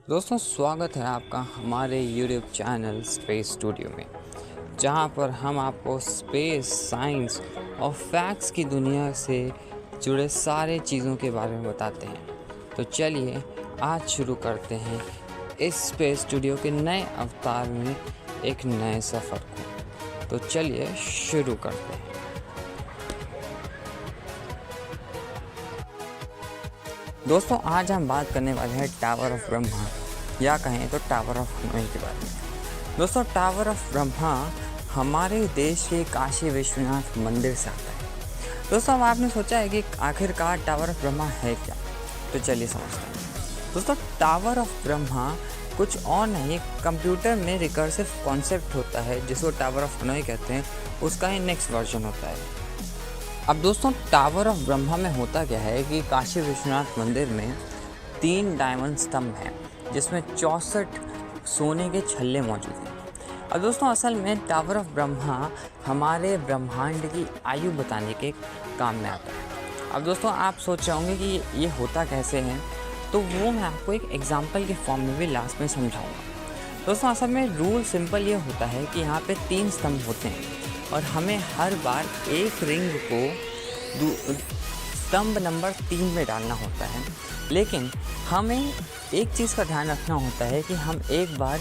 दोस्तों स्वागत है आपका हमारे YouTube चैनल स्पेस स्टूडियो में, जहां पर हम आपको स्पेस, साइंस और फैक्ट्स की दुनिया से जुड़े सारे चीज़ों के बारे में बताते हैं। तो चलिए आज शुरू करते हैं इस स्पेस स्टूडियो के नए अवतार में एक नए सफ़र को। तो चलिए शुरू करते हैं। दोस्तों आज हम बात करने वाले हैं टावर ऑफ ब्रह्मा या कहें तो टावर ऑफ हनुमान के बारे में। दोस्तों टावर ऑफ ब्रह्मा हमारे देश के काशी विश्वनाथ मंदिर से आता है। दोस्तों अब आपने सोचा है कि आखिरकार टावर ऑफ ब्रह्मा है क्या, तो चलिए समझते हैं। दोस्तों टावर ऑफ ब्रह्मा कुछ और नहीं, कंप्यूटर में रिकर्सिव कॉन्सेप्ट होता है जिसको टावर ऑफ हनुमान कहते हैं, उसका ही नेक्स्ट वर्जन होता है। अब दोस्तों टावर ऑफ ब्रह्मा में होता क्या है कि काशी विश्वनाथ मंदिर में 3 डायमंड स्तंभ हैं जिसमें 64 सोने के छल्ले मौजूद हैं। अब दोस्तों असल में टावर ऑफ ब्रह्मा हमारे ब्रह्मांड की आयु बताने के काम में आता है। अब दोस्तों आप सोच रहे होंगे कि ये होता कैसे है, तो वो मैं आपको एक एग्जांपल के फॉर्म में भी लास्ट में समझाऊंगा। दोस्तों असल में रूल सिंपल ये होता है कि यहाँ पे 3 स्तंभ होते हैं और हमें हर बार एक रिंग को स्तंभ नंबर 3 में डालना होता है। लेकिन हमें एक चीज़ का ध्यान रखना होता है कि हम एक बार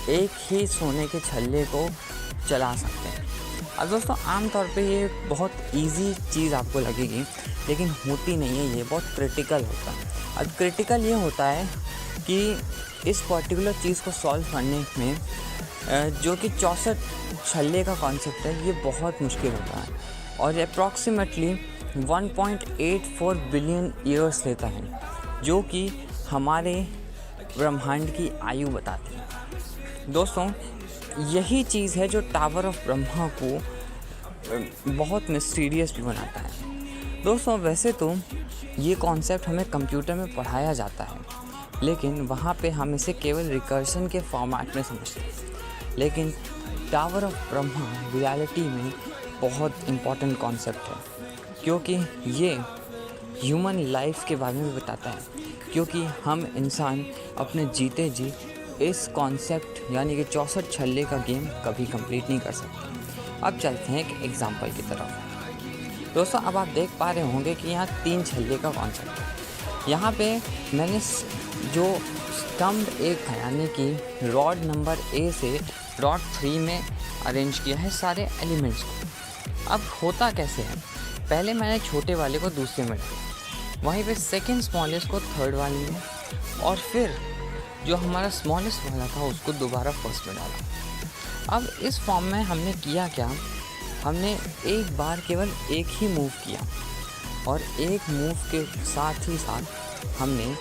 एक ही सोने के छल्ले को चला सकते हैं। अब दोस्तों आमतौर पे ये बहुत इजी चीज़ आपको लगेगी, लेकिन होती नहीं है, ये बहुत क्रिटिकल होता है। अब क्रिटिकल ये होता है कि इस पर्टिकुलर चीज़ को सॉल्व करने में जो कि 64 छल्ले का कॉन्सेप्ट है, ये बहुत मुश्किल होता है और अप्रॉक्सीमेटली 1.84 बिलियन ईयर्स लेता है, जो कि हमारे ब्रह्मांड की आयु बताती है। दोस्तों यही चीज़ है जो टावर ऑफ ब्रह्मा को बहुत मिस्टीरियस भी बनाता है। दोस्तों वैसे तो ये कॉन्सेप्ट हमें कंप्यूटर में पढ़ाया जाता है, लेकिन वहाँ पे हम इसे केवल रिकर्शन के फॉर्मेट में समझते हैं। लेकिन टावर ऑफ ब्रह्मा रियलिटी में बहुत इम्पॉर्टेंट कॉन्सेप्ट है, क्योंकि ये ह्यूमन लाइफ के बारे में बताता है, क्योंकि हम इंसान अपने जीते जी इस कॉन्सेप्ट यानी कि 64 छल्ले का गेम कभी कंप्लीट नहीं कर सकते। अब चलते हैं एक एग्जांपल की तरफ। दोस्तों अब आप देख पा रहे होंगे कि यहाँ 3 छल्ले का कॉन्सेप्ट है। यहाँ पे मैंने जो स्तंभ 1 है यानी कि रॉड नंबर ए से रॉड 3 में अरेंज किया है सारे एलिमेंट्स को। अब होता कैसे है, पहले मैंने छोटे वाले को दूसरे में डाला, वहीं पे सेकंड स्मॉलेस्ट को थर्ड वाले में, और फिर जो हमारा स्मॉलेस्ट वाला था उसको दोबारा फर्स्ट में डाला। अब इस फॉर्म में हमने किया क्या, हमने एक बार केवल एक ही मूव किया और एक मूव के साथ ही साथ हमने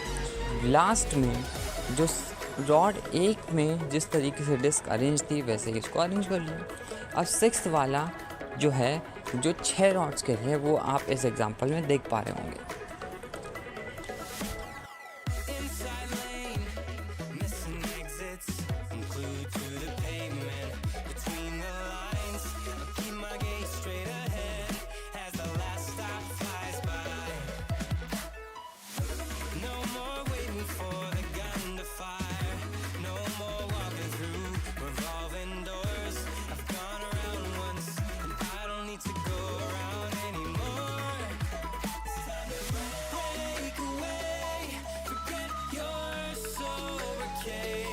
लास्ट में जो रॉड 1 में जिस तरीके से डिस्क अरेंज थी वैसे ही इसको अरेंज कर लिया। अब 6th वाला जो है, जो 6 रॉड्स के लिए, वो आप इस एग्जांपल में देख पा रहे होंगे। Break away, forget you're so okay.